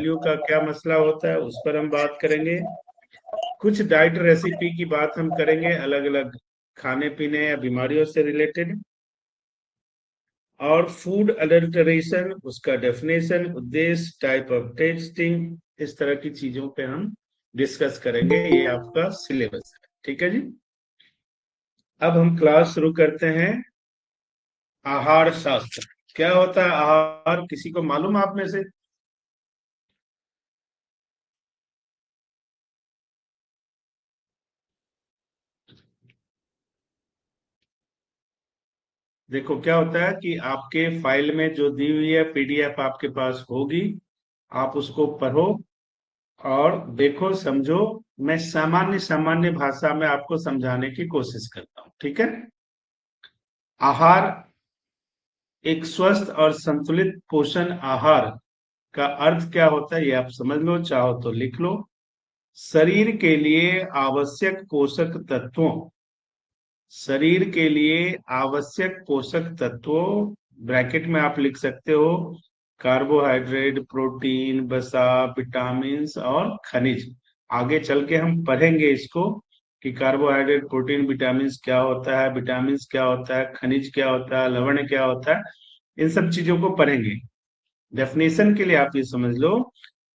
बीमारियों का क्या मसला होता है, उस पर हम बात करेंगे। कुछ डाइट रेसिपी की बात हम करेंगे, अलग अलग खाने पीने या बीमारियों से रिलेटेड। और फूड अडल्टरेशन, उसका डेफिनेशन, उद्देश्य, टाइप ऑफ टेस्टिंग, इस तरह की चीजों पे हम डिस्कस करेंगे। ये आपका सिलेबस है, ठीक है जी। अब हम क्लास शुरू करते हैं। आहार शास्त्र क्या होता है? आहार किसी को मालूम आप में से? देखो क्या होता है कि आपके फाइल में जो दी हुई है पीडीएफ आपके पास होगी, आप उसको पढ़ो और देखो, समझो। मैं सामान्य सामान्य भाषा में आपको समझाने की कोशिश करता हूँ, ठीक है। आहार, एक स्वस्थ और संतुलित पोषण आहार का अर्थ क्या होता है ये आप समझ लो, चाहो तो लिख लो। शरीर के लिए आवश्यक पोषक तत्वों, शरीर के लिए आवश्यक पोषक तत्वों, ब्रैकेट में आप लिख सकते हो कार्बोहाइड्रेट, प्रोटीन, वसा, विटामिन्स और खनिज। आगे चल के हम पढ़ेंगे इसको कि कार्बोहाइड्रेट, प्रोटीन, विटामिन्स क्या होता है, विटामिन्स क्या होता है, खनिज क्या होता है, लवण क्या होता है, इन सब चीजों को पढ़ेंगे। डेफिनेशन के लिए आप ये समझ लो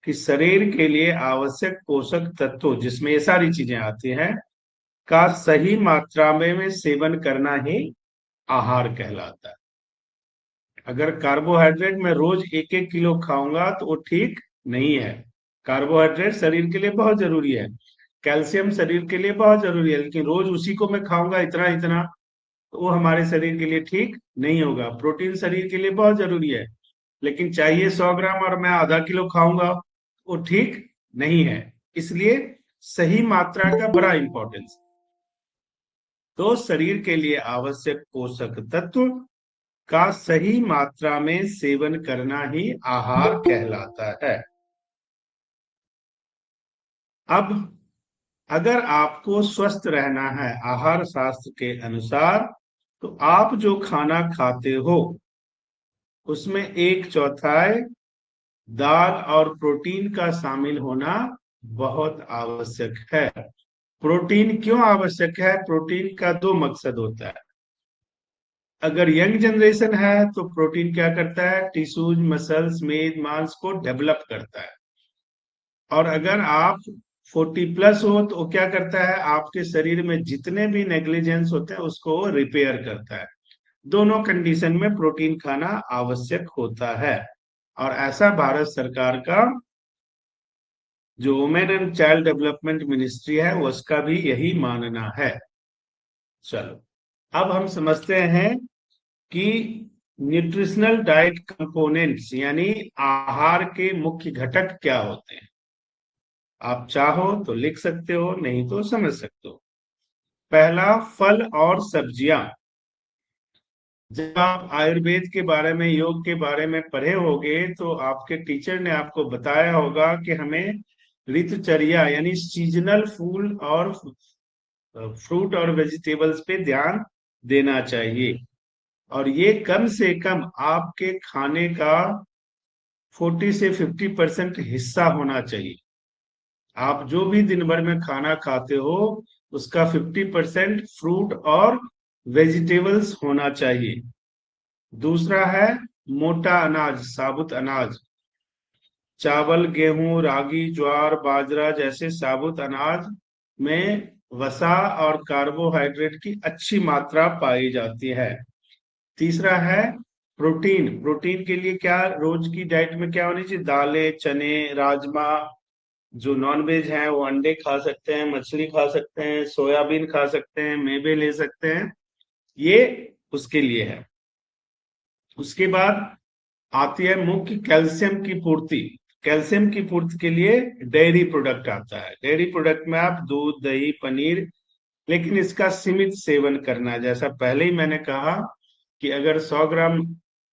कि शरीर के लिए आवश्यक पोषक तत्व, जिसमें ये सारी चीजें आती हैं, का सही मात्रा में सेवन करना ही आहार कहलाता है। अगर कार्बोहाइड्रेट मैं रोज एक एक किलो खाऊंगा तो वो ठीक नहीं है। कार्बोहाइड्रेट शरीर के लिए बहुत जरूरी है, कैल्शियम शरीर के लिए बहुत जरूरी है, लेकिन रोज उसी को मैं खाऊंगा इतना इतना, तो वो हमारे शरीर के लिए ठीक नहीं होगा। प्रोटीन शरीर के लिए बहुत जरूरी है, लेकिन चाहिए 100 ग्राम और मैं आधा किलो खाऊंगा, वो ठीक नहीं है। इसलिए सही मात्रा का बड़ा इंपॉर्टेंस। तो शरीर के लिए आवश्यक पोषक तत्व का सही मात्रा में सेवन करना ही आहार कहलाता है। अब अगर आपको स्वस्थ रहना है आहार शास्त्र के अनुसार, तो आप जो खाना खाते हो उसमें एक चौथाई दाल और प्रोटीन का शामिल होना बहुत आवश्यक है। प्रोटीन क्यों आवश्यक है? प्रोटीन का दो मकसद होता है। अगर यंग जनरेशन है तो प्रोटीन क्या करता है? टिश्यूज, मसल्स, मेद, मांस को डेवलप करता है। और अगर आप 40+ हो तो वो क्या करता है? आपके शरीर में जितने भी नेग्लिजेंस होते हैं उसको रिपेयर करता है। दोनों कंडीशन में प्रोटीन खाना आवश्यक होता है। और ऐसा भारत सरकार का जो women and child development ministry है उसका भी यही मानना है। चलो, अब हम समझते हैं कि न्यूट्रिशनल डाइट कंपोनेंट्स यानी आहार के मुख्य घटक क्या होते हैं। आप चाहो तो लिख सकते हो, नहीं तो समझ सकते हो। पहला, फल और सब्जियां। जब आप आयुर्वेद के बारे में, योग के बारे में पढ़े होगे तो आपके टीचर ने आपको बताया होगा कि हमें ऋतुचर्या यानी सीजनल फूल और फ्रूट और वेजिटेबल्स पे ध्यान देना चाहिए। और ये कम से कम आपके खाने का 40 से 50% हिस्सा होना चाहिए। आप जो भी दिन भर में खाना खाते हो उसका 50% फ्रूट और वेजिटेबल्स होना चाहिए। दूसरा है मोटा अनाज, साबुत अनाज। चावल, गेहूं, रागी, ज्वार, बाजरा जैसे साबुत अनाज में वसा और कार्बोहाइड्रेट की अच्छी मात्रा पाई जाती है। तीसरा है प्रोटीन। प्रोटीन के लिए क्या रोज की डाइट में क्या होनी चाहिए? दालें, चने, राजमा। जो नॉन वेज है वो अंडे खा सकते हैं, मछली खा सकते हैं, सोयाबीन खा सकते हैं, मेवे ले सकते हैं, ये उसके लिए है। उसके बाद आती है मुख्य कैल्शियम की पूर्ति। कैल्शियम की पूर्ति के लिए डेयरी प्रोडक्ट आता है। डेयरी प्रोडक्ट में आप दूध, दही, पनीर, लेकिन इसका सीमित सेवन करना है। जैसा पहले ही मैंने कहा कि अगर 100 ग्राम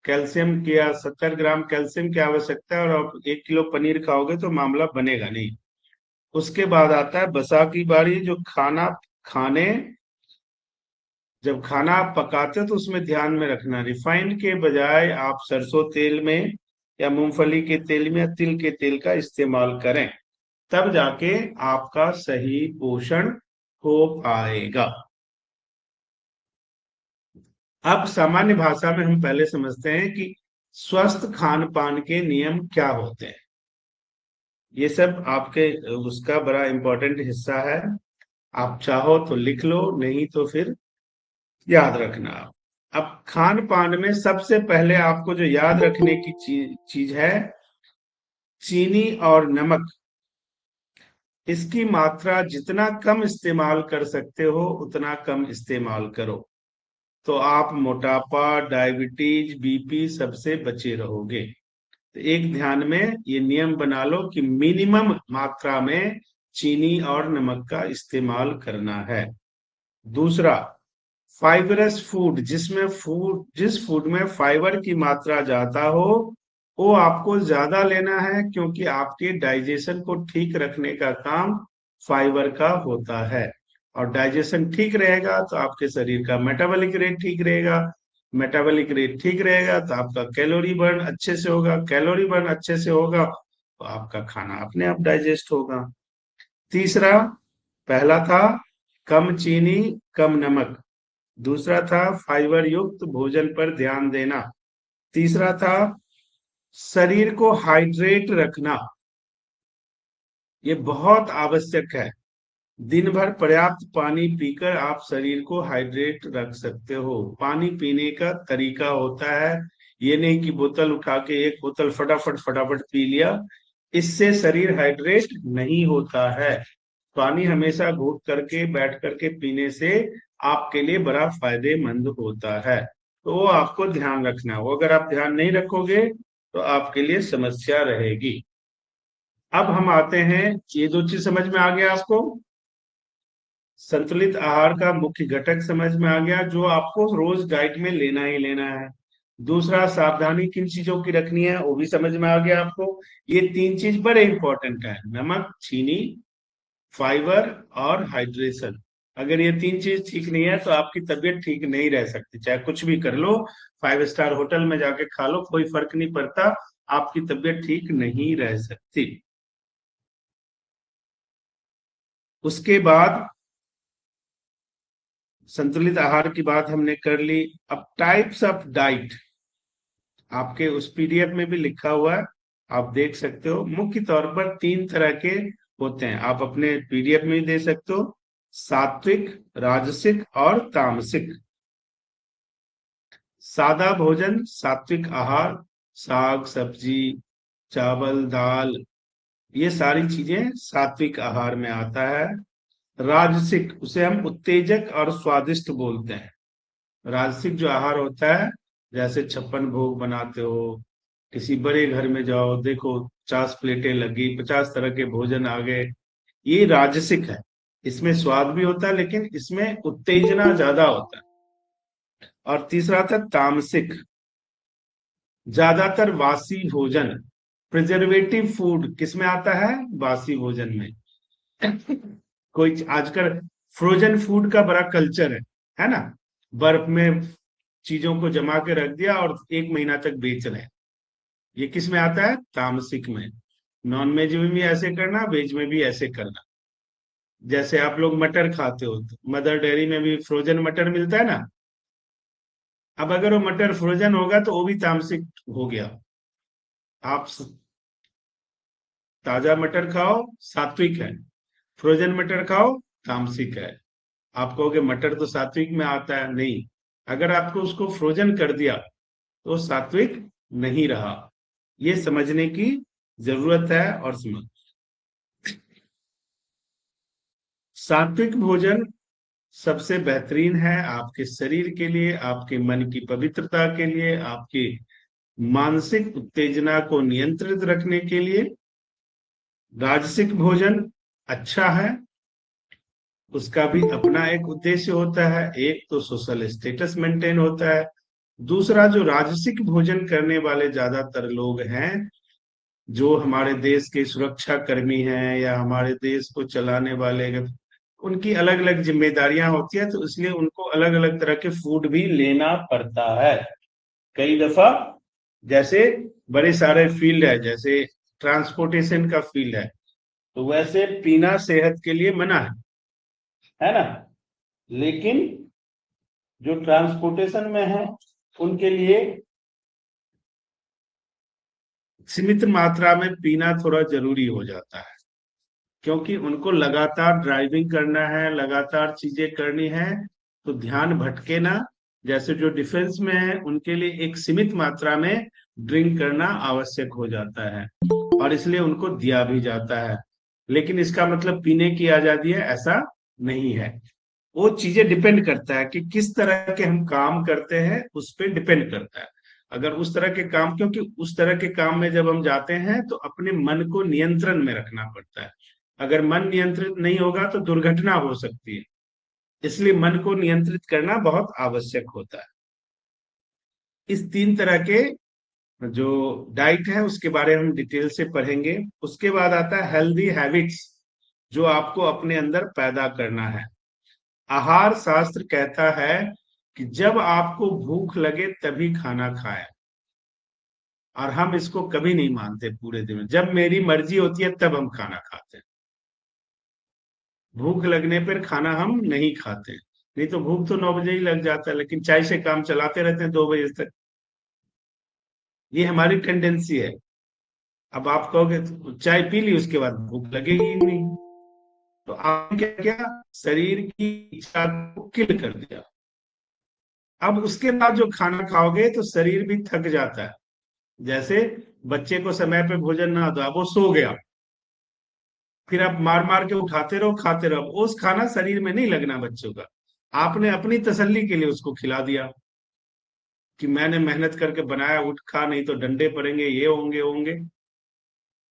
कैल्शियम की या 70 ग्राम कैल्शियम की आवश्यकता है और आप 1 किलो पनीर खाओगे तो मामला बनेगा नहीं। उसके बाद आता है वसा की बारी। जो खाने जब खाना आप पकाते हो तो उसमें ध्यान में रखना, रिफाइंड के बजाय आप सरसों तेल में या मूंगफली के तेल में या तिल के तेल का इस्तेमाल करें, तब जाके आपका सही पोषण हो पाएगा। अब सामान्य भाषा में हम पहले समझते हैं कि स्वस्थ खान पान के नियम क्या होते हैं। ये सब आपके उसका बड़ा इंपॉर्टेंट हिस्सा है। आप चाहो तो लिख लो, नहीं तो फिर याद रखना। अब खान पान में सबसे पहले आपको जो याद रखने की चीज है, चीनी और नमक। इसकी मात्रा जितना कम इस्तेमाल कर सकते हो उतना कम इस्तेमाल करो, तो आप मोटापा, डायबिटीज, बीपी सबसे बचे रहोगे। तो एक ध्यान में ये नियम बना लो कि मिनिमम मात्रा में चीनी और नमक का इस्तेमाल करना है। दूसरा, फाइबरस फूड, जिस फूड में फाइबर की मात्रा ज्यादा हो वो आपको ज्यादा लेना है, क्योंकि आपके डाइजेशन को ठीक रखने का काम फाइबर का होता है। और डाइजेशन ठीक रहेगा तो आपके शरीर का मेटाबॉलिक रेट ठीक रहेगा, मेटाबॉलिक रेट ठीक रहेगा तो आपका कैलोरी बर्न अच्छे से होगा, कैलोरी बर्न अच्छे से होगा तो आपका खाना अपने आप डाइजेस्ट होगा। तीसरा, पहला था कम चीनी कम नमक, दूसरा था फाइबर युक्त भोजन पर ध्यान देना, तीसरा था शरीर को हाइड्रेट रखना। ये बहुत आवश्यक है। दिन भर पर्याप्त पानी पीकर आप शरीर को हाइड्रेट रख सकते हो। पानी पीने का तरीका होता है, ये नहीं कि बोतल उठा के एक बोतल फटाफट फटाफट पी लिया, इससे शरीर हाइड्रेट नहीं होता है। पानी हमेशा घूट करके बैठ करके पीने से आपके लिए बड़ा फायदेमंद होता है। तो वो आपको ध्यान रखना है, वो अगर आप ध्यान नहीं रखोगे तो आपके लिए समस्या रहेगी। अब हम आते हैं, ये दो चीज समझ में आ गया आपको, संतुलित आहार का मुख्य घटक समझ में आ गया जो आपको रोज डाइट में लेना ही लेना है। दूसरा, सावधानी किन चीजों की रखनी है वो भी समझ में आ गया आपको। ये तीन चीज बड़े इंपॉर्टेंट है, नमक, चीनी, फाइबर और हाइड्रेशन। अगर ये तीन चीज ठीक नहीं है तो आपकी तबीयत ठीक नहीं रह सकती, चाहे कुछ भी कर लो, 5 स्टार होटल में जाके खा लो, कोई फर्क नहीं पड़ता, आपकी तबीयत ठीक नहीं रह सकती। उसके बाद संतुलित आहार की बात हमने कर ली। अब टाइप्स ऑफ डाइट आपके उस पीडीएफ में भी लिखा हुआ है, आप देख सकते हो। मुख्य तौर पर 3 तरह के होते हैं, आप अपने पीडीएफ में भी दे सकते हो, सात्विक, राजसिक और तामसिक। सादा भोजन, सात्विक आहार, साग सब्जी, चावल दाल, ये सारी चीजें सात्विक आहार में आता है। राजसिक, उसे हम उत्तेजक और स्वादिष्ट बोलते हैं। राजसिक जो आहार होता है, जैसे 56 भोग बनाते हो, किसी बड़े घर में जाओ, देखो 50 प्लेटें लगी, 50 तरह के भोजन आ गए, ये राजसिक है। इसमें स्वाद भी होता है लेकिन इसमें उत्तेजना ज्यादा होता है। और तीसरा था तामसिक, ज्यादातर बासी भोजन, प्रिजर्वेटिव फूड किसमें आता है, बासी भोजन में। कोई आजकल फ्रोजन फूड का बड़ा कल्चर है ना, बर्फ में चीजों को जमा के रख दिया और 1 महीना तक बेच रहे हैं, ये किस में आता है, तामसिक में। नॉन वेज में भी ऐसे करना, वेज में भी ऐसे करना। जैसे आप लोग मटर खाते हो तो मदर डेयरी में भी फ्रोजन मटर मिलता है ना, अब अगर वो मटर फ्रोजन होगा तो वो भी तामसिक हो गया। आप ताजा मटर खाओ, सात्विक है, फ्रोजन मटर खाओ, तामसिक है। आप कहोगे मटर तो सात्विक में आता है, नहीं, अगर आपको उसको फ्रोजन कर दिया तो सात्विक नहीं रहा। ये समझने की जरूरत है। और समझ, सात्विक भोजन सबसे बेहतरीन है आपके शरीर के लिए, आपके मन की पवित्रता के लिए, आपके मानसिक उत्तेजना को नियंत्रित रखने के लिए। राजसिक भोजन अच्छा है, उसका भी अपना एक उद्देश्य होता है, एक तो सोशल स्टेटस मेंटेन होता है, दूसरा जो राजसिक भोजन करने वाले ज्यादातर लोग हैं, जो हमारे देश के सुरक्षा कर्मी हैं या हमारे देश को चलाने वाले, उनकी अलग अलग जिम्मेदारियां होती है, तो इसलिए उनको अलग अलग तरह के फूड भी लेना पड़ता है। कई दफा, जैसे बड़े सारे फील्ड है, जैसे ट्रांसपोर्टेशन का फील्ड है, तो वैसे पीना सेहत के लिए मना है ना। लेकिन जो ट्रांसपोर्टेशन में है उनके लिए सीमित मात्रा में पीना थोड़ा जरूरी हो जाता है, क्योंकि उनको लगातार ड्राइविंग करना है, लगातार चीजें करनी है, तो ध्यान भटके ना। जैसे जो डिफेंस में है उनके लिए एक सीमित मात्रा में ड्रिंक करना आवश्यक हो जाता है, और इसलिए उनको दिया भी जाता है। लेकिन इसका मतलब पीने की आजादी है, ऐसा नहीं है। वो चीजें डिपेंड करता है कि किस तरह के हम काम करते हैं, उस पर डिपेंड करता है। अगर उस तरह के काम, क्योंकि उस तरह के काम में जब हम जाते हैं तो अपने मन को नियंत्रण में रखना पड़ता है। अगर मन नियंत्रित नहीं होगा तो दुर्घटना हो सकती है, इसलिए मन को नियंत्रित करना बहुत आवश्यक होता है। इस तीन तरह के जो डाइट है उसके बारे में हम डिटेल से पढ़ेंगे। उसके बाद आता है हेल्दी हैबिट्स, जो आपको अपने अंदर पैदा करना है। आहार शास्त्र कहता है कि जब आपको भूख लगे तभी खाना खाएं, और हम इसको कभी नहीं मानते पूरे दिन में। जब मेरी मर्जी होती है तब हम खाना खाते हैं, भूख लगने पर खाना हम नहीं खाते। नहीं तो भूख तो 9 बजे ही लग जाता है, लेकिन चाय से काम चलाते रहते हैं 2 बजे तक। ये हमारी टेंडेंसी है। अब आप कहोगे तो चाय पी ली, उसके बाद भूख लगेगी ही नहीं, तो आपने क्या किया, शरीर की इच्छा को किल कर दिया। अब उसके बाद जो खाना खाओगे तो शरीर भी थक जाता है। जैसे बच्चे को समय पे भोजन ना दो, अब वो सो गया, फिर आप मार मार के उठाते रहो, खाते रहो, उस खाना शरीर में नहीं लगना बच्चों का। आपने अपनी तसल्ली के लिए उसको खिला दिया कि मैंने मेहनत करके बनाया, उठ खा, नहीं तो डंडे पड़ेंगे, ये होंगे होंगे।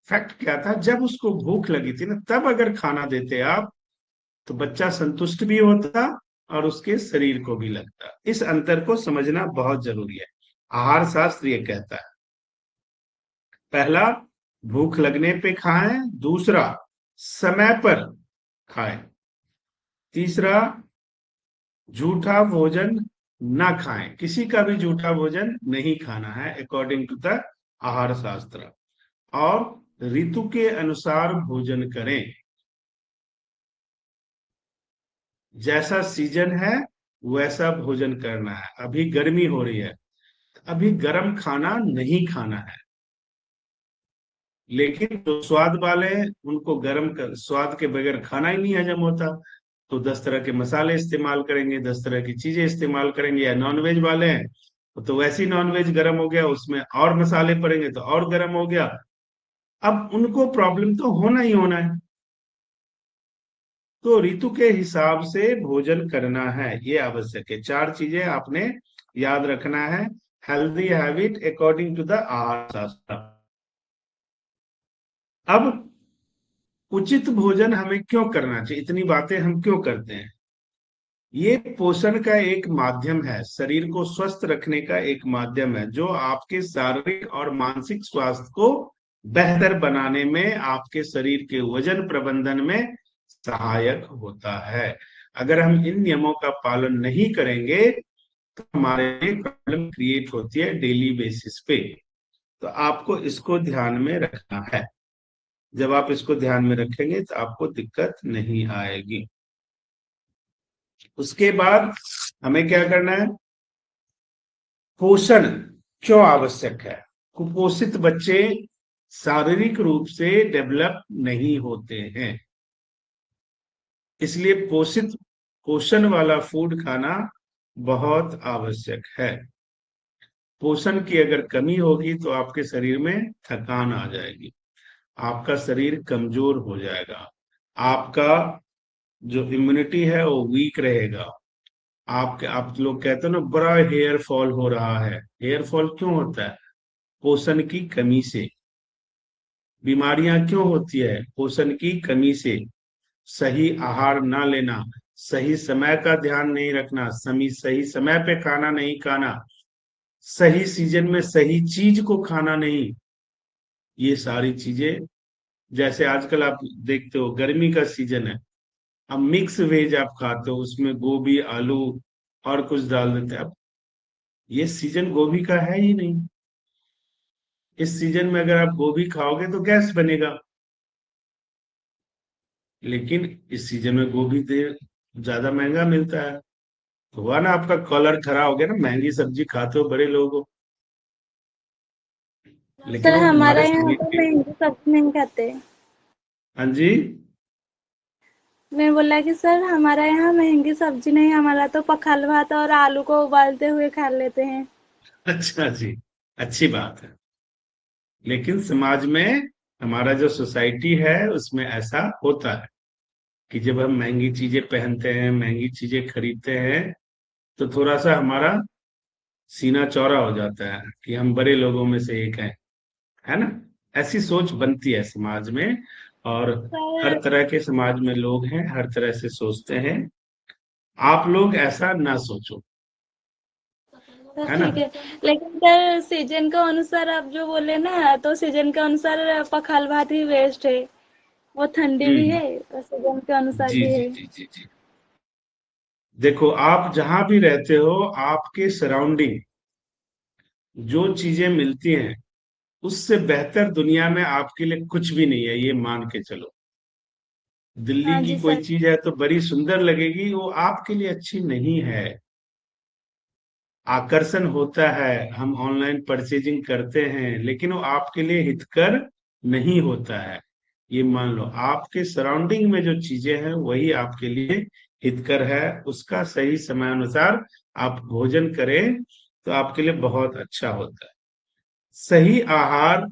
फैक्ट क्या था, जब उसको भूख लगी थी ना, तब अगर खाना देते आप तो बच्चा संतुष्ट भी होता और उसके शरीर को भी लगता। इस अंतर को समझना बहुत जरूरी है। आहार शास्त्र ये कहता है, पहला, भूख लगने पे खाएं। दूसरा, समय पर खाएं। तीसरा, झूठा भोजन ना खाएं, किसी का भी झूठा भोजन नहीं खाना है अकॉर्डिंग टू द आहार शास्त्र। और ऋतु के अनुसार भोजन करें, जैसा सीजन है वैसा भोजन करना है। अभी गर्मी हो रही है, अभी गर्म खाना नहीं खाना है। लेकिन जो स्वाद वाले हैं उनको स्वाद के बगैर खाना ही नहीं हजम होता, तो 10 तरह के मसाले इस्तेमाल करेंगे, 10 तरह की चीजें इस्तेमाल करेंगे। या नॉनवेज वाले हैं तो वैसे ही नॉनवेज गर्म हो गया, उसमें और मसाले पड़ेंगे तो और गर्म हो गया। अब उनको प्रॉब्लम तो होना ही होना है। तो ऋतु के हिसाब से भोजन करना है, ये आवश्यक है। 4 चीजें आपने याद रखना है। Healthy habit according to the आहार शास्त्र। अब उचित भोजन हमें क्यों करना चाहिए, इतनी बातें हम क्यों करते हैं। ये पोषण का एक माध्यम है, शरीर को स्वस्थ रखने का एक माध्यम है, जो आपके शारीरिक और मानसिक स्वास्थ्य को बेहतर बनाने में, आपके शरीर के वजन प्रबंधन में सहायक होता है। अगर हम इन नियमों का पालन नहीं करेंगे तो हमारे लिए प्रॉब्लम क्रिएट होती है डेली बेसिस पे। तो आपको इसको ध्यान में रखना है। जब आप इसको ध्यान में रखेंगे तो आपको दिक्कत नहीं आएगी। उसके बाद हमें क्या करना है, पोषण क्यों आवश्यक है। कुपोषित बच्चे शारीरिक रूप से डेवलप नहीं होते हैं, इसलिए पोषण वाला फूड खाना बहुत आवश्यक है। पोषण की अगर कमी होगी तो आपके शरीर में थकान आ जाएगी, आपका शरीर कमजोर हो जाएगा, आपका जो इम्यूनिटी है वो वीक रहेगा। आप लोग कहते हो ना, बड़ा हेयर फॉल हो रहा है। हेयर फॉल क्यों होता है, पोषण की कमी से। बीमारियां क्यों होती है, पोषण की कमी से। सही आहार ना लेना, सही समय का ध्यान नहीं रखना, सही समय पे खाना नहीं खाना, सही सीजन में सही चीज को खाना नहीं, ये सारी चीजें। जैसे आजकल आप देखते हो गर्मी का सीजन है, अब मिक्स वेज आप खाते हो, उसमें गोभी आलू और कुछ डाल देते हैं। अब ये सीजन गोभी का है ही नहीं, इस सीजन में अगर आप गोभी खाओगे तो गैस बनेगा, लेकिन इस सीजन में गोभी ज्यादा महंगा मिलता है। तो हुआ ना, आपका कॉलर खरा हो गया ना, महंगी सब्जी खाते हो बड़े लोग हो, लेकिन सर वो हमारे हमारे यहाँ शरीर तो के। महंगी सब्जी नहीं खाते। हाँ जी। मैं बोला कि सर हमारे यहाँ महंगी सब्जी नहीं, हमारा तो पखाल भात और आलू को उबालते हुए खा लेते हैं। अच्छा जी, अच्छी बात है। लेकिन समाज में, हमारा जो सोसाइटी है उसमें ऐसा होता है कि जब हम महंगी चीजें पहनते हैं, महंगी चीजें खरीदते हैं, तो थोड़ा सा हमारा सीना चौड़ा हो जाता है कि हम बड़े लोगों में से एक हैं, है ना। ऐसी सोच बनती है समाज में। और हर सर तरह के समाज में लोग हैं, हर तरह से सोचते हैं। आप लोग ऐसा ना सोचो, तो है ना। ठीक है, लेकिन सर सीजन के अनुसार आप जो बोले ना, तो सीजन के अनुसार पखाल भात ही बेस्ट है। वो ठंडी भी हम्म। है और सीजन के अनुसार जी भी जी है। जी जी जी। देखो, आप जहां भी रहते हो, आपके सराउंडिंग जो चीजें मिलती हैं, उससे बेहतर दुनिया में आपके लिए कुछ भी नहीं है, ये मान के चलो। दिल्ली हाँ की जी कोई सर। चीज है तो बड़ी सुंदर लगेगी, वो आपके लिए अच्छी नहीं है। आकर्षण होता है, हम ऑनलाइन परचेजिंग करते हैं, लेकिन वो आपके लिए हितकर नहीं होता है। ये मान लो, आपके सराउंडिंग में जो चीजें हैं वही आपके लिए हितकर है। उसका सही समय अनुसार आप भोजन करें तो आपके लिए बहुत अच्छा होता है। सही आहार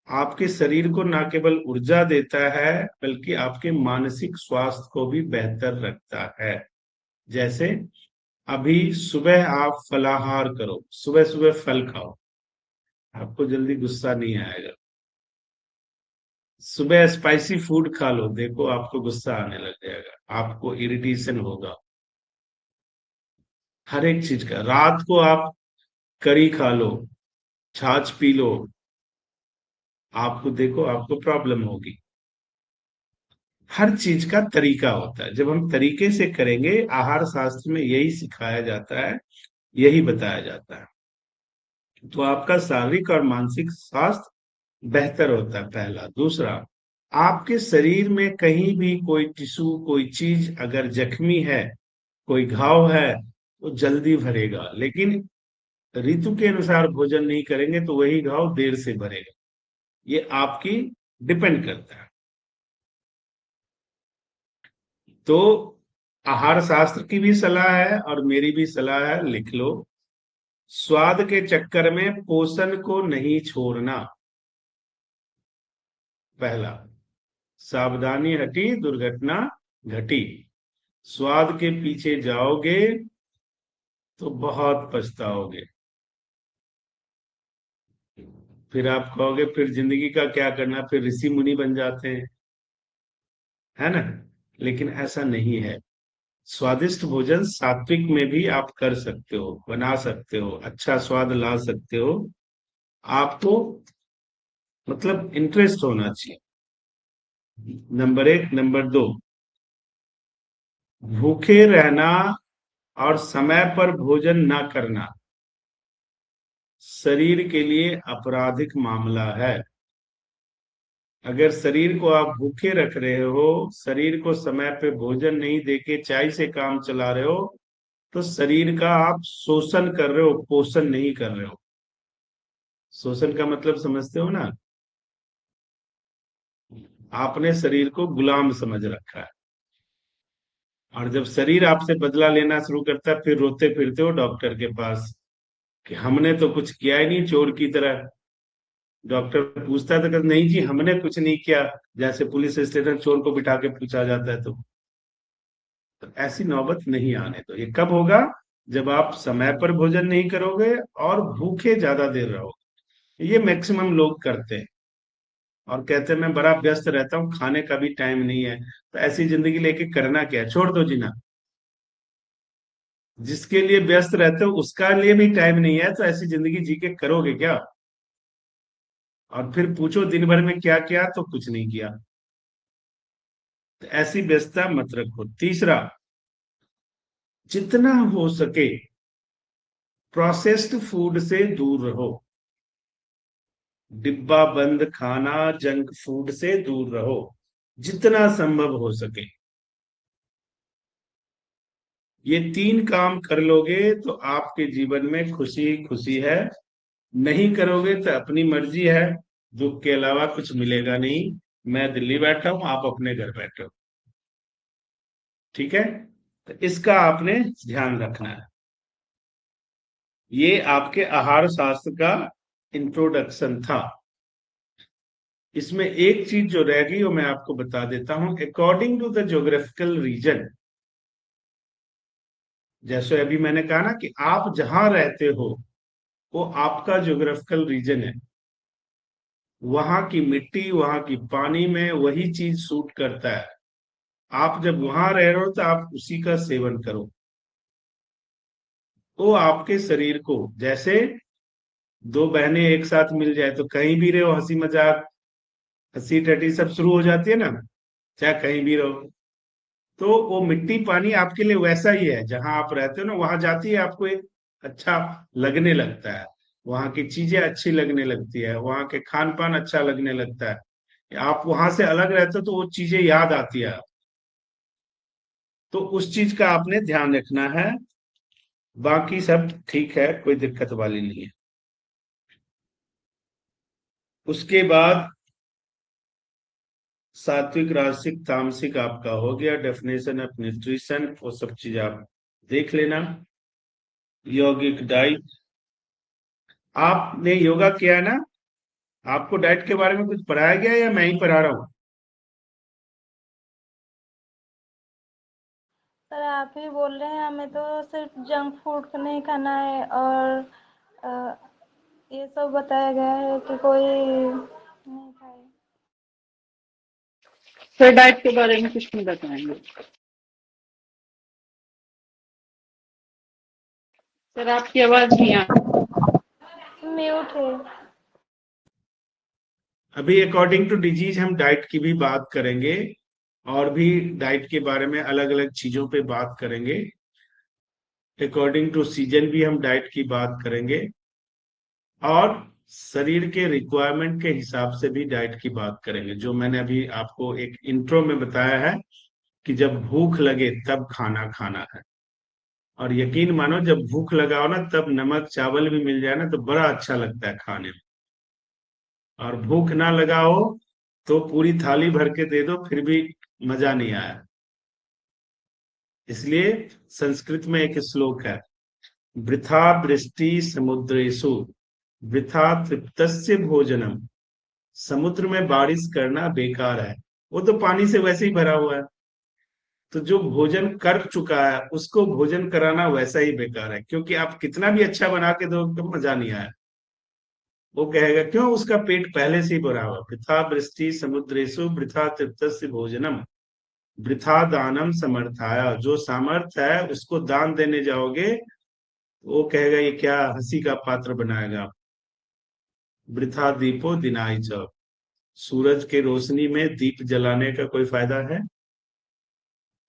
आपके शरीर को न केवल ऊर्जा देता है, बल्कि आपके मानसिक स्वास्थ्य को भी बेहतर रखता है। जैसे अभी सुबह आप फलाहार करो, सुबह सुबह फल खाओ, आपको जल्दी गुस्सा नहीं आएगा। सुबह स्पाइसी फूड खा लो, देखो आपको गुस्सा आने लग जाएगा, आपको इरिटेशन होगा। हर एक चीज का, रात को आप कड़ी खा लो, छाछ पी लो, आपको देखो आपको प्रॉब्लम होगी। हर चीज का तरीका होता है, जब हम तरीके से करेंगे, आहार शास्त्र में यही सिखाया जाता है, यही बताया जाता है, तो आपका शारीरिक और मानसिक स्वास्थ्य बेहतर होता है, पहला। दूसरा, आपके शरीर में कहीं भी कोई टिश्यू, कोई चीज अगर जख्मी है, कोई घाव है, तो जल्दी भरेगा, लेकिन ऋतु के अनुसार भोजन नहीं करेंगे तो वही घाव देर से भरेगा। ये आपकी डिपेंड करता है। तो आहार शास्त्र की भी सलाह है और मेरी भी सलाह है, लिख लो। स्वाद के चक्कर में पोषण को नहीं छोड़ना, पहला। सावधानी हटी दुर्घटना घटी। स्वाद के पीछे जाओगे तो बहुत पछताओगे। फिर आप कहोगे फिर जिंदगी का क्या करना, फिर ऋषि मुनि बन जाते हैं, है ना। लेकिन ऐसा नहीं है। स्वादिष्ट भोजन सात्विक में भी आप कर सकते हो, बना सकते हो, अच्छा स्वाद ला सकते हो। आपको मतलब इंटरेस्ट होना चाहिए, नंबर एक। नंबर दो, भूखे रहना और समय पर भोजन ना करना शरीर के लिए आपराधिक मामला है। अगर शरीर को आप भूखे रख रहे हो, शरीर को समय पे भोजन नहीं देके चाय से काम चला रहे हो, तो शरीर का आप शोषण कर रहे हो, पोषण नहीं कर रहे हो। शोषण का मतलब समझते हो ना। आपने शरीर को गुलाम समझ रखा है, और जब शरीर आपसे बदला लेना शुरू करता है, फिर रोते फिरते हो डॉक्टर के पास कि हमने तो कुछ किया ही नहीं, चोर की तरह। डॉक्टर पूछता था कि नहीं जी हमने कुछ नहीं किया, जैसे पुलिस स्टेशन चोर को बिठा के पूछा जाता है। तो ऐसी नौबत नहीं आने दो। ये कब होगा? जब आप समय पर भोजन नहीं करोगे और भूखे ज्यादा देर रहोगे। ये मैक्सिमम लोग करते हैं और कहते हैं मैं बड़ा व्यस्त रहता हूँ, खाने का भी टाइम नहीं है। तो ऐसी जिंदगी लेके करना क्या है? छोड़ दो जीना। जिसके लिए व्यस्त रहते हो उसका लिए भी टाइम नहीं है, तो ऐसी जिंदगी जी के करोगे क्या? और फिर पूछो दिन भर में क्या किया, तो कुछ नहीं किया। तो ऐसी व्यस्तता मत रखो। तीसरा, जितना हो सके प्रोसेस्ड फूड से दूर रहो। डिब्बा बंद खाना, जंक फूड से दूर रहो जितना संभव हो सके। ये 3 काम कर लोगे तो आपके जीवन में खुशी खुशी है। नहीं करोगे तो अपनी मर्जी है, दुख के अलावा कुछ मिलेगा नहीं। मैं दिल्ली बैठा हूं, आप अपने घर बैठे हो। ठीक है, तो इसका आपने ध्यान रखना है। ये आपके आहार शास्त्र का इंट्रोडक्शन था। इसमें एक चीज जो रह गई वो मैं आपको बता देता हूं। According to the geographical region, जैसे अभी मैंने कहा ना कि आप जहां रहते हो वो आपका ज्योग्राफिकल रीजन है। वहां की मिट्टी, वहां की पानी में वही चीज सूट करता है। आप जब वहां रह रहे हो तो आप उसी का सेवन करो। तो आपके शरीर को, जैसे दो बहनें एक साथ मिल जाए तो कहीं भी रहो हंसी मजाक, हंसी टटी सब शुरू हो जाती है ना, चाहे कहीं भी रहो। तो वो मिट्टी पानी आपके लिए वैसा ही है, जहां आप रहते हो ना वहां जाती है आपको एक अच्छा लगने लगता है। वहां की चीजें अच्छी लगने लगती है, वहां के खान पान अच्छा लगने लगता है। आप वहां से अलग रहते हो तो वो चीजें याद आती है। तो उस चीज का आपने ध्यान रखना है। बाकी सब ठीक है, कोई दिक्कत वाली नहीं है। उसके बाद सात्विक राजसिक तामसिक आपका हो गया, डेफिनेशन ऑफ न्यूट्रिशन, वो सब चीज आप देख लेना। यौगिक डाइट, आपने योगा किया है ना? आपको डाइट के बारे में कुछ पढ़ाया गया है या मैं ही पढ़ा रहा हूँ? सर आप ही बोल रहे हैं, हमें तो सिर्फ जंक फूड नहीं खाना है और अ, ये सब बताया गया है कि कोई नहीं खाए। सर डाइट के बारे में कुछ नहीं बताएंगे। सर आपकी आवाज नहीं आ म्यूट है। अभी अकॉर्डिंग टू डिजीज हम डाइट की भी बात करेंगे, और भी डाइट के बारे में अलग अलग चीजों पे बात करेंगे। अकॉर्डिंग टू सीजन भी हम डाइट की बात करेंगे, और शरीर के रिक्वायरमेंट के हिसाब से भी डाइट की बात करेंगे। जो मैंने अभी आपको एक इंट्रो में बताया है कि जब भूख लगे तब खाना खाना है। और यकीन मानो जब भूख लगाओ ना तब नमक चावल भी मिल जाए ना तो बड़ा अच्छा लगता है खाने में। और भूख ना लगाओ तो पूरी थाली भर के दे दो फिर भी मजा नहीं आया। इसलिए संस्कृत में एक श्लोक है, वृथा वृष्टि समुद्रेषु वृथा तृप्तस्य भोजनम। समुद्र में बारिश करना बेकार है, वो तो पानी से वैसे ही भरा हुआ है। तो जो भोजन कर चुका है उसको भोजन कराना वैसा ही बेकार है, क्योंकि आप कितना भी अच्छा बना के दो तो मजा नहीं आया। वो कहेगा क्यों, उसका पेट पहले से ही भरा हुआ। वृथा वृष्टि समुद्रेषु वृथा तृप्तस्य भोजनम वृथा दानम समर्थाया। जो सामर्थ है उसको दान देने जाओगे वो कहेगा ये क्या हंसी का पात्र बनाएगा। वृथा दीपो दिनाई च, सूरज के रोशनी में दीप जलाने का कोई फायदा है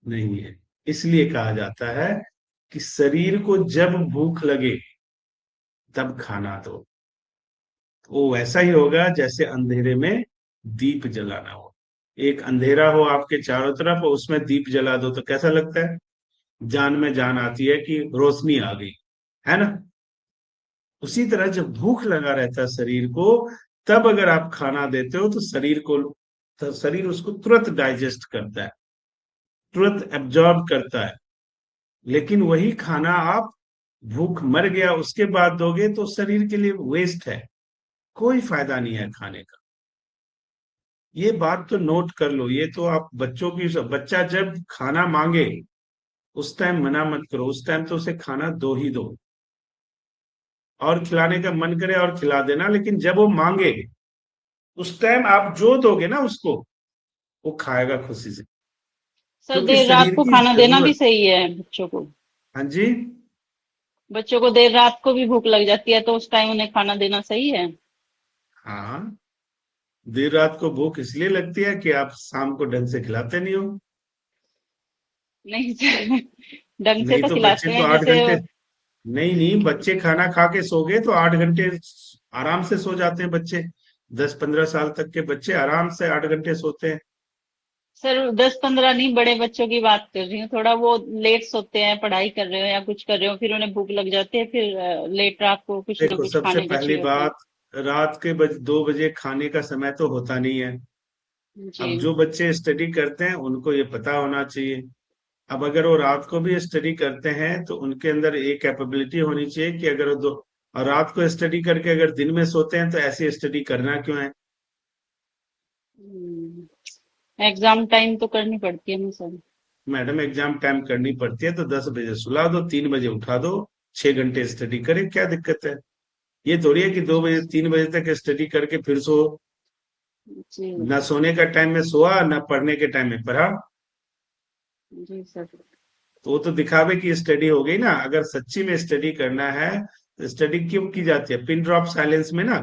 नहीं है। इसलिए कहा जाता है कि शरीर को जब भूख लगे तब खाना दो। वो वैसा ही होगा जैसे अंधेरे में दीप जलाना हो। एक अंधेरा हो आपके चारों तरफ और उसमें दीप जला दो तो कैसा लगता है? जान में जान आती है कि रोशनी आ गई, है ना? उसी तरह जब भूख लगा रहता है शरीर को, तब अगर आप खाना देते हो तो शरीर उसको तुरंत डाइजेस्ट करता है, तुरंत एब्जॉर्ब करता है। लेकिन वही खाना आप भूख मर गया उसके बाद दोगे तो शरीर के लिए वेस्ट है, कोई फायदा नहीं है खाने का। ये बात तो नोट कर लो। ये तो आप बच्चों की, बच्चा जब खाना मांगे उस टाइम मना मत करो, उस टाइम तो उसे खाना दो ही दो। और खिलाने का मन करे और खिला देना, लेकिन जब वो मांगे उस टाइम आप जो दोगे ना उसको, वो खाएगा खुशी से। सर क्योंकि देर रात शरीर को की खाना देना भी जरूरत। सही है बच्चों को। हाँ जी। बच्चों को देर रात को भी भूख लग जाती है तो उस टाइम उन्हें खाना देना सही है। हाँ, देर रात को भूख इसलिए लगती है कि आप शाम को ढंग से खिलाते नहीं हो। नहीं सर, ढंग से नहीं तो तो बच्चे खिलाते तो हैं आठ जैसे। घंटे नहीं नहीं, बच्चे खाना खा के सो गए तो 8 घंटे आराम से सो जाते हैं बच्चे। 10-15 साल तक के बच्चे आराम से 8 घंटे सोते हैं। सर 10-15 नहीं, बड़े बच्चों की बात कर रही हूँ। थोड़ा वो लेट सोते हैं, पढ़ाई कर रहे हो या कुछ कर रहे हो, फिर उन्हें भूख लग जाती है, फिर लेट रात को कुछ ना देखो, कुछ सबसे खाने का पहली चाहिए होता है। बात, रात के 2 बजे खाने का समय तो होता नहीं है। जी अब जो बच्चे स्टडी करते हैं उनको ये पता होना चाहिए। अब अगर वो रात को भी स्टडी करते हैं तो उनके अंदर एक कैपेबिलिटी होनी चाहिए कि अगर वो और रात को स्टडी करके अगर दिन में सोते हैं तो ऐसी स्टडी करना क्यों है। एग्जाम टाइम तो करनी पड़ती है ना सर। मैडम, एग्जाम टाइम करनी पड़ती है तो 10 बजे सुला दो, 3 बजे उठा दो, 6 घंटे स्टडी करे, क्या दिक्कत है। ये थोड़ी है कि 2 बजे 3 बजे तक स्टडी करके फिर सो। जी ना सोने का टाइम में सोआ, ना पढ़ने के टाइम में पढ़ा। जी सर। तो वो तो दिखावे की स्टडी हो गई ना। अगर सच्ची में स्टडी करना है तो स्टडी क्यों की जाती है, पिन ड्रॉप साइलेंस में ना।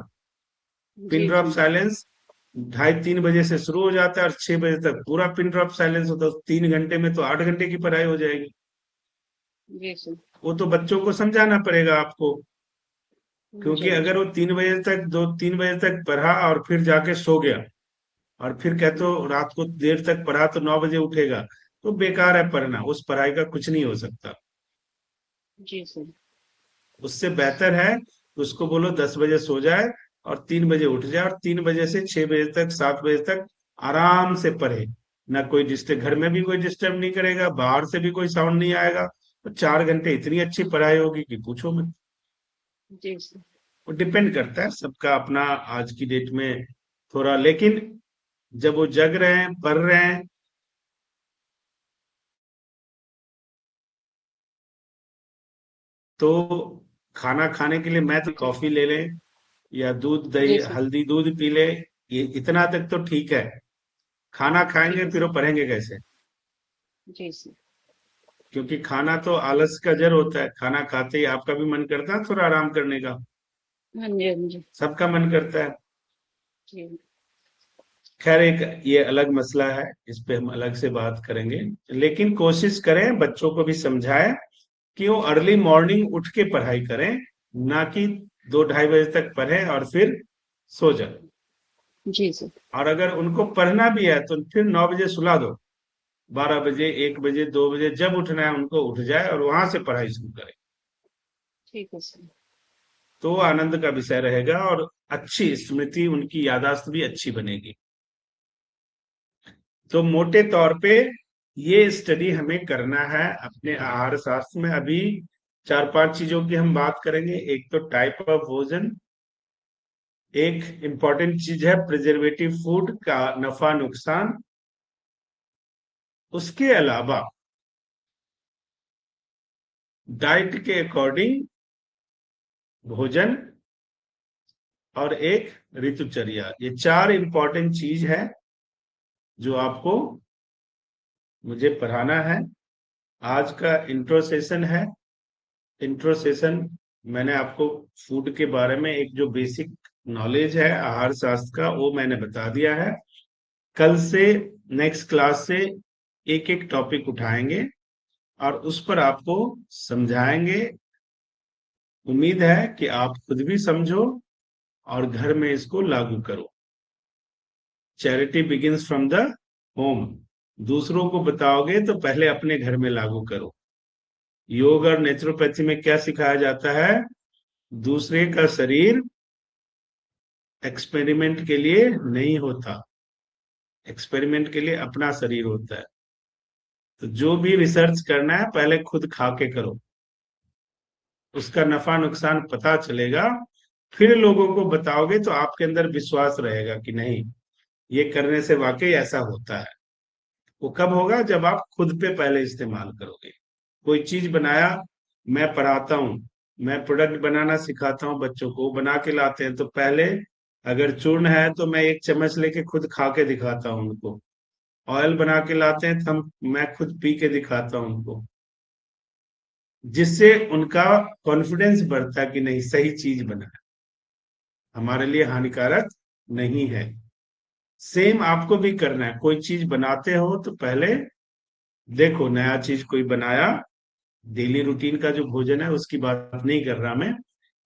पिन जी ड्रॉप जी। साइलेंस 2:30-3 बजे से शुरू हो जाता है और 6 बजे तक पूरा पिन ड्रॉप साइलेंस होता है। 3 घंटे में तो 8 घंटे की पढ़ाई हो जाएगी। जी सर। वो तो बच्चों को समझाना पड़ेगा आपको। क्योंकि जी अगर जी। वो 3 बजे तक 2-3 बजे तक पढ़ा और फिर जाके सो गया और फिर कहते हो रात को देर तक पढ़ा तो 9 बजे उठेगा, तो बेकार है पढ़ना, उस पढ़ाई का कुछ नहीं हो सकता। जी सर। उससे बेहतर है कि उसको बोलो 10 बजे सो जाए और 3 बजे उठ जाए और 3 बजे से 6 बजे तक 7 बजे तक आराम से पढ़े। ना कोई डिस्टर्ब, घर में भी कोई डिस्टर्ब नहीं करेगा, बाहर से भी कोई साउंड नहीं आएगा। तो 4 घंटे इतनी अच्छी पढ़ाई होगी कि पूछो मत। जी सर। वो डिपेंड करता है सबका अपना आज की डेट में थोड़ा। लेकिन जब वो जग रहे हैं, पढ़ रहे हैं, तो खाना खाने के लिए मैं तो जी कॉफी ले लें या दूध दही जी सर। हल्दी दूध पी ले, ये इतना तक तो ठीक है। खाना ठीक खाएंगे है फिर सर। वो पढ़ेंगे कैसे। जी सर। क्योंकि खाना तो आलस का जड़ होता है। खाना खाते ही आपका भी मन करता है थोड़ा आराम करने का। हाँ जी हाँ जी। सबका मन करता है। जी खैर, एक ये अलग मसला है, इस पे हम अलग से बात करेंगे। लेकिन कोशिश करें, बच्चों को भी समझाएं कि वो अर्ली मॉर्निंग उठ के पढ़ाई करें, ना कि 2-2:30 बजे तक पढ़ें और फिर सो जाए। जी सर। और अगर उनको पढ़ना भी है तो फिर 9 बजे सुला दो। 12 बजे, 1 बजे, 2 बजे जब उठना है उनको उठ जाए और वहां से पढ़ाई शुरू करें। ठीक है सर। तो वो आनंद का विषय रहेगा और अच्छी स्मृति, उनकी यादाश्त भी अच्छी बनेगी। तो मोटे तौर पे ये स्टडी हमें करना है अपने आहार शास्त्र में। अभी 4-5 चीजों की हम बात करेंगे। एक तो टाइप ऑफ भोजन, एक इंपॉर्टेंट चीज है प्रिजर्वेटिव फूड का नफा नुकसान, उसके अलावा डाइट के अकॉर्डिंग भोजन, और एक ऋतुचर्या। ये 4 इंपॉर्टेंट चीज है जो आपको मुझे पढ़ाना है। आज का इंट्रो सेशन है। इंट्रो सेशन मैंने आपको फूड के बारे में एक जो बेसिक नॉलेज है आहार शास्त्र का वो मैंने बता दिया है। कल से नेक्स्ट क्लास से एक एक टॉपिक उठाएंगे और उस पर आपको समझाएंगे। उम्मीद है कि आप खुद भी समझो और घर में इसको लागू करो। Charity begins from the home. दूसरों को बताओगे तो पहले अपने घर में लागू करो। योग और नेचुरोपैथी में क्या सिखाया जाता है, दूसरे का शरीर एक्सपेरिमेंट के लिए नहीं होता, एक्सपेरिमेंट के लिए अपना शरीर होता है। तो जो भी रिसर्च करना है पहले खुद खा के करो, उसका नफा नुकसान पता चलेगा, फिर लोगों को बताओगे तो आपके अंदर विश्वास रहेगा कि नहीं, ये करने से वाकई ऐसा होता है। वो कब होगा, जब आप खुद पे पहले इस्तेमाल करोगे। कोई चीज बनाया, मैं पढ़ाता हूँ, मैं प्रोडक्ट बनाना सिखाता हूँ बच्चों को, बना के लाते हैं तो पहले अगर चूर्ण है तो मैं एक चम्मच लेके खुद खा के दिखाता हूँ उनको। ऑयल बना के लाते हैं तो मैं खुद पी के दिखाता हूँ उनको, जिससे उनका कॉन्फिडेंस बढ़ता है कि नहीं, सही चीज बना है, हमारे लिए हानिकारक नहीं है। सेम आपको भी करना है। कोई चीज बनाते हो तो पहले देखो, नया चीज कोई बनाया, डेली रूटीन का जो भोजन है उसकी बात नहीं कर रहा मैं,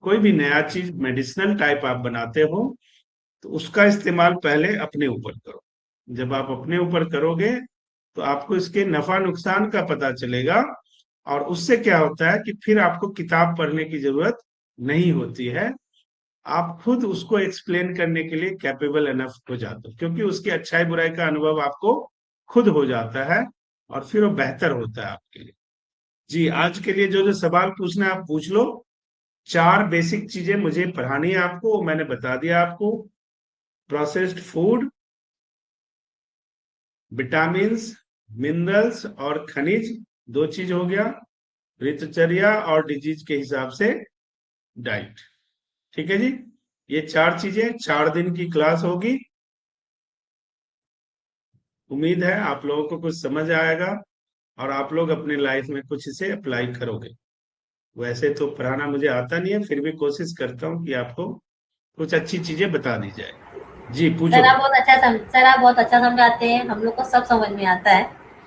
कोई भी नया चीज मेडिसिनल टाइप आप बनाते हो तो उसका इस्तेमाल पहले अपने ऊपर करो। जब आप अपने ऊपर करोगे तो आपको इसके नफा नुकसान का पता चलेगा, और उससे क्या होता है कि फिर आपको किताब पढ़ने की जरूरत नहीं होती है। आप खुद उसको एक्सप्लेन करने के लिए कैपेबल एनफ हो जाते हो, क्योंकि उसकी अच्छाई बुराई का अनुभव आपको खुद हो जाता है, और फिर वो बेहतर होता है आपके लिए। जी, आज के लिए जो जो सवाल पूछना है आप पूछ लो। 4 बेसिक चीजें मुझे पढ़ानी है आपको, वो मैंने बता दिया आपको। प्रोसेस्ड फूड, विटामिन्स, मिनरल्स और खनिज, 2 चीज हो गया। ऋतुचर्या और डिजीज के हिसाब से डाइट। ठीक है जी, ये 4 चीजें, 4 दिन की क्लास होगी। उम्मीद है आप लोगों को कुछ समझ आएगा और आप लोग अपने लाइफ में कुछ इसे अप्लाई करोगे। वैसे तो पढ़ाना मुझे आता नहीं है, फिर भी कोशिश करता हूँ कि आपको कुछ अच्छी चीजें बता दी जाए। जी पूछो। सर आप बहुत अच्छा समझाते हैं, हम लोग को सब समझ में आता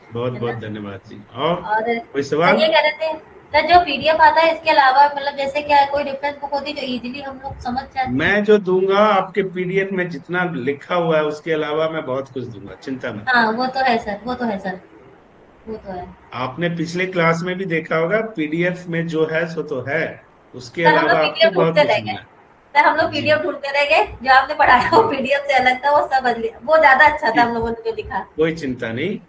बहुत है बहुत ना। धन्यवाद जी। और और कोई सर सवाल? ये कह रहे थे, सर जो पीडीएफ आता है इसके अलावा मतलब जैसे क्या है, कोई रेफरेंस बुक होती है जो इजीली हम लोग समझ जाते हैं? मैं जो दूंगा आपके पीडीएफ में जितना लिखा हुआ है उसके अलावा मैं बहुत कुछ दूंगा, चिंता मत हाँ करो। वो तो है सर, वो तो है सर, वो तो है। आपने पिछले क्लास में भी देखा होगा, पीडीएफ में जो है सो तो है, उसके सर हम लोग अलावा आपको पीडीएफ बहुत ढूंढते कुछ रह गए, मिला सर हम लोग है। जी, पीडीएफ ढूंढते रह गए, जो आपने पढ़ाया वो पीडीएफ से अलग था, वो सब बदलिए, वो ज्यादा अच्छा था जी, हम लोगों ने जो लिखा। कोई चिंता नहीं।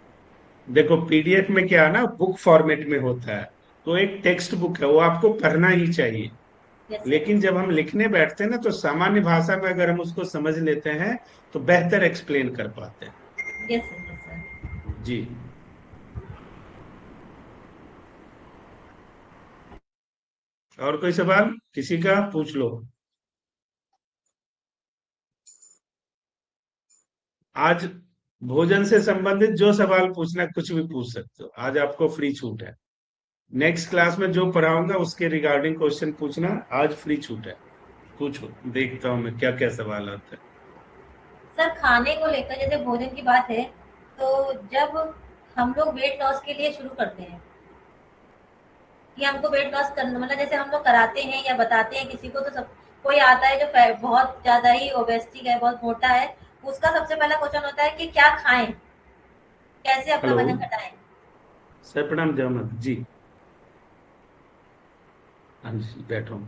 देखो पीडीएफ में क्या है ना, बुक फॉर्मेट में होता है, तो एक टेक्स्ट बुक है, वो आपको पढ़ना ही चाहिए। यस सर, लेकिन जब हम लिखने बैठते हैं ना, तो सामान्य भाषा में अगर हम उसको समझ लेते हैं तो बेहतर एक्सप्लेन कर पाते हैं। Yes sir, yes sir. जी, और कोई सवाल किसी का पूछ लो। आज भोजन से संबंधित जो सवाल पूछना कुछ भी पूछ सकते हो, आज आपको फ्री छूट है। नेक्स्ट क्लास में जो पढ़ाऊंगा उसके रिगार्डिंग क्वेश्चन पूछना, आज फ्री छूट है। पूछो, देखता हूँ मैं क्या क्या सवाल आता है। सर खाने को लेकर जैसे भोजन की बात है, तो जब हम लोग वेट लॉस के लिए शुरू करते हैं कि हमको वेट लॉस करना, मतलब जैसे हम लोग कराते हैं या बताते हैं किसी को, तो सब कोई आता है जो बहुत ज्यादा ही ओबेसिटी है, बहुत मोटा है, उसका सबसे पहला क्वेश्चन होता है कि क्या खाएं, कैसे अपना हेलो वजन घटाएं। सर, प्रणाम जयमत जी। हाँ जी, बैठो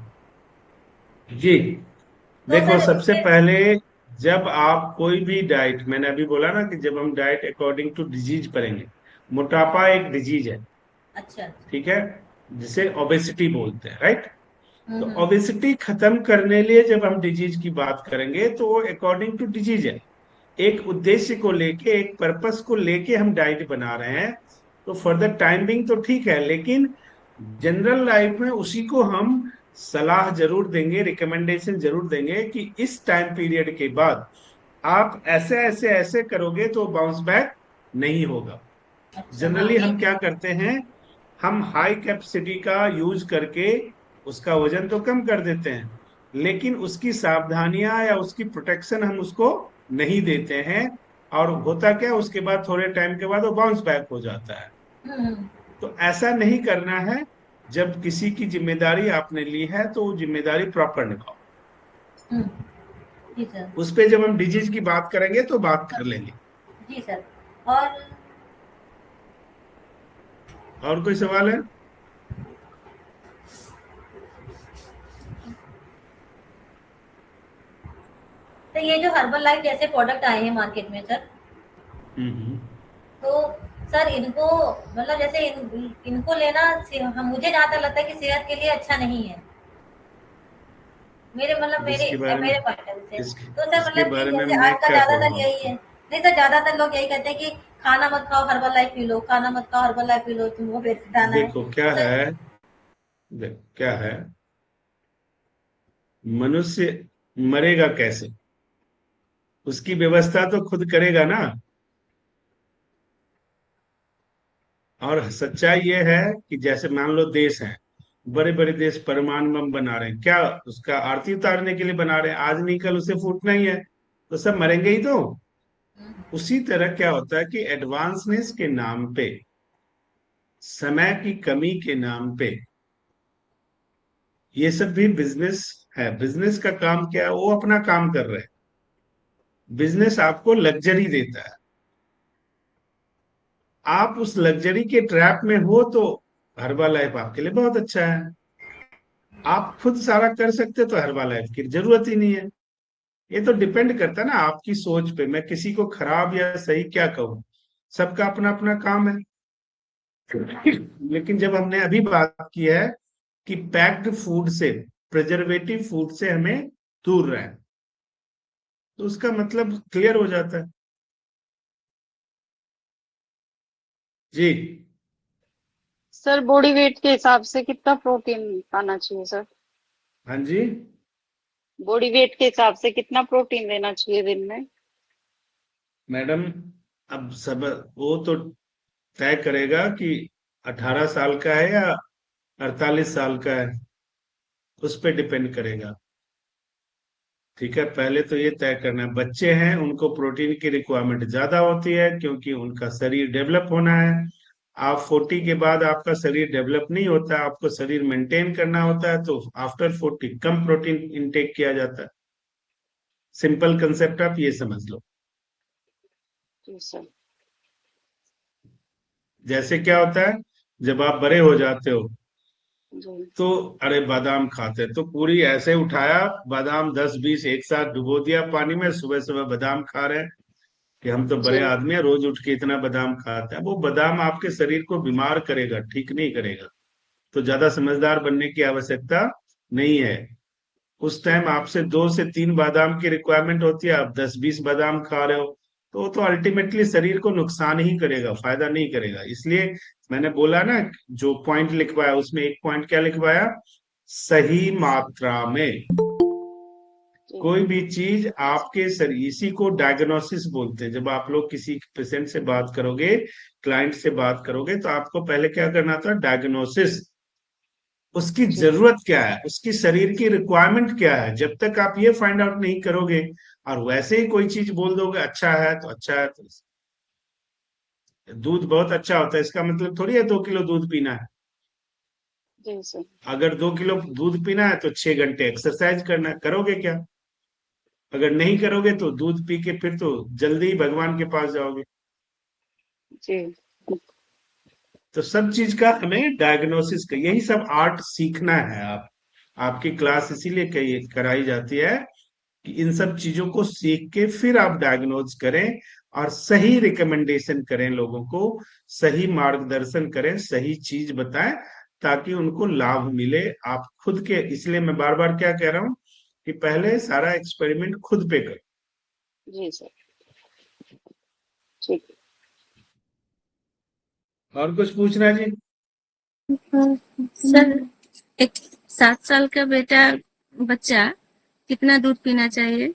जी। तो देखो सर सबसे उसके पहले, जब आप कोई भी डाइट, मैंने अभी बोला ना कि जब हम डाइट अकॉर्डिंग टू डिजीज पढ़ेंगे, मोटापा एक डिजीज है, अच्छा। ठीक है, जिसे ओबेसिटी बोलते हैं, राइट। तो हम्म। ओबेसिटी खत्म करने लिए जब हम डिजीज की बात करेंगे तो वो अकॉर्डिंग टू डिजीज है। एक उद्देश्य को लेके, एक पर्पस को लेके हम डाइट बना रहे हैं, तो फॉर द टाइम बिंग तो ठीक है, लेकिन जनरल लाइफ में उसी को हम सलाह जरूर देंगे, रिकमेंडेशन जरूर देंगे कि इस टाइम पीरियड के बाद आप ऐसे ऐसे ऐसे करोगे तो बाउंस बैक नहीं होगा। अच्छा हाँ जनरली ये। हम क्या करते हैं, हम हाई कैपेसिटी का यूज करके उसका वजन तो कम कर देते हैं, लेकिन उसकी सावधानियां या उसकी प्रोटेक्शन हम उसको नहीं देते हैं, और होता क्या, उसके बाद थोड़े टाइम के बाद वो बाउंस बैक हो जाता है। हम्म। तो ऐसा नहीं करना है। जब किसी की जिम्मेदारी आपने ली है तो वो जिम्मेदारी प्रॉपर निभाओ। हम्म। जी सर। उस पे जब हम डिजीज की बात करेंगे तो बात कर लेंगे। जी सर। और और कोई सवाल है? तो ये जो हर्बल लाइफ जैसे प्रोडक्ट आए हैं मार्केट में सर, हम्म। तो सर इनको मतलब जैसे इनको लेना मुझे जहाँ तक लगता है कि सेहत के लिए अच्छा नहीं है, मेरे मतलब मेरे इसके बारे में मेरे पॉइंट ऑफ व्यू से। इसके तो सर इसके मतलब कि बारे में जैसे मैं आज का क्या कहूँ ज्यादातर यही आपको? है, नहीं सर ज्यादातर लोग यही कहते हैं कि खाना मत खाओ हर्बल लाइफ पी लो, खाना मत खाओ हर्बल लाइफ पी लो, तुमको वेट घटाना है। देखो क्या तो सर है, देखो क्या है, मनुष्य मरेगा कैसे, उसकी व्यवस्था तो खुद करेगा ना। और सच्चाई ये है कि जैसे मान लो देश है, बड़े बड़े देश परमाणु बम बना रहे हैं, क्या उसका आरती उतारने के लिए बना रहे हैं? आज नहीं कल उसे फूटना ही है, तो सब मरेंगे ही तो। उसी तरह क्या होता है कि एडवांसनेस के नाम पे, समय की कमी के नाम पे, ये सब भी बिजनेस है। बिजनेस का काम क्या है, वो अपना काम कर रहे हैं, बिजनेस आपको लग्जरी देता है, आप उस लग्जरी के ट्रैप में हो तो हर्बा लाइफ आपके लिए बहुत अच्छा है। आप खुद सारा कर सकते तो हर्बा लाइफ की जरूरत ही नहीं है। ये तो डिपेंड करता है ना आपकी सोच पे, मैं किसी को खराब या सही क्या कहूँ, सबका अपना अपना काम है। लेकिन जब हमने अभी बात की है कि पैक्ड फूड से, प्रिजर्वेटिव फूड से हमें दूर रहें, तो उसका मतलब क्लियर हो जाता है। जी। सर बॉडी वेट के हिसाब से कितना प्रोटीन खाना चाहिए सर? हाँ जी। बॉडी वेट के हिसाब से कितना प्रोटीन लेना चाहिए दिन में? मैडम, अब सब वो तो तय करेगा कि 18 साल का है या 48 साल का है, उस पर डिपेंड करेगा। ठीक है, पहले तो ये तय करना है, बच्चे हैं उनको प्रोटीन की रिक्वायरमेंट ज्यादा होती है क्योंकि उनका शरीर डेवलप होना है। आप 40 के बाद आपका शरीर डेवलप नहीं होता, आपको शरीर मेंटेन करना होता है, तो आफ्टर 40 कम प्रोटीन इंटेक किया जाता है। सिंपल कंसेप्ट आप ये समझ लो। जी सर। जैसे क्या होता है, जब आप बड़े हो जाते हो जी। तो अरे बादाम खाते हैं, तो पूरी ऐसे उठाया, बादाम 10-20 एक साथ डुबो दिया पानी में, सुबह सुबह बादाम खा रहे हैं कि हम तो जी। बड़े आदमी हैं, रोज उठ के इतना बादाम खाते हैं। वो बादाम आपके शरीर को बीमार करेगा, ठीक नहीं करेगा। तो ज्यादा समझदार बनने की आवश्यकता नहीं है। उस टाइम आपसे 2 से 3 बादाम की रिक्वायरमेंट होती है, आप 10-20 बादाम खा रहे हो, तो वो तो अल्टीमेटली शरीर को नुकसान ही करेगा, फायदा नहीं करेगा। इसलिए मैंने बोला ना, जो पॉइंट लिखवाया उसमें एक पॉइंट क्या लिखवाया, सही मात्रा में जी। कोई भी चीज आपके शरीर, इसी को डायग्नोसिस बोलते हैं। जब आप लोग किसी पेशेंट से बात करोगे, क्लाइंट से बात करोगे, तो आपको पहले क्या करना था, डायग्नोसिस। उसकी जी। जरूरत क्या है, उसकी शरीर की रिक्वायरमेंट क्या है। जब तक आप ये फाइंड आउट नहीं करोगे और वैसे ही कोई चीज बोल दोगे अच्छा है तो अच्छा है, तो दूध बहुत अच्छा होता है इसका मतलब थोड़ी है 2 किलो दूध पीना है। जी सर। अगर 2 किलो दूध पीना है तो 6 घंटे एक्सरसाइज करना है, करोगे क्या? अगर नहीं करोगे तो दूध पी के फिर तो जल्दी ही भगवान के पास जाओगे। जी। तो सब चीज का हमें डायग्नोसिस का, यही सब आर्ट सीखना है। आप, आपकी क्लास इसीलिए कराई जाती है कि इन सब चीजों को सीख के फिर आप डायग्नोज करें और सही रिकमेंडेशन करें, लोगों को सही मार्गदर्शन करें, सही चीज बताएं, ताकि उनको लाभ मिले। आप खुद के, इसलिए मैं बार बार क्या कह रहा हूं कि पहले सारा एक्सपेरिमेंट खुद पे करो। जी सर। ठीक। और कुछ पूछना है जी? सर, एक 7 साल का बच्चा कितना दूध पीना चाहिए?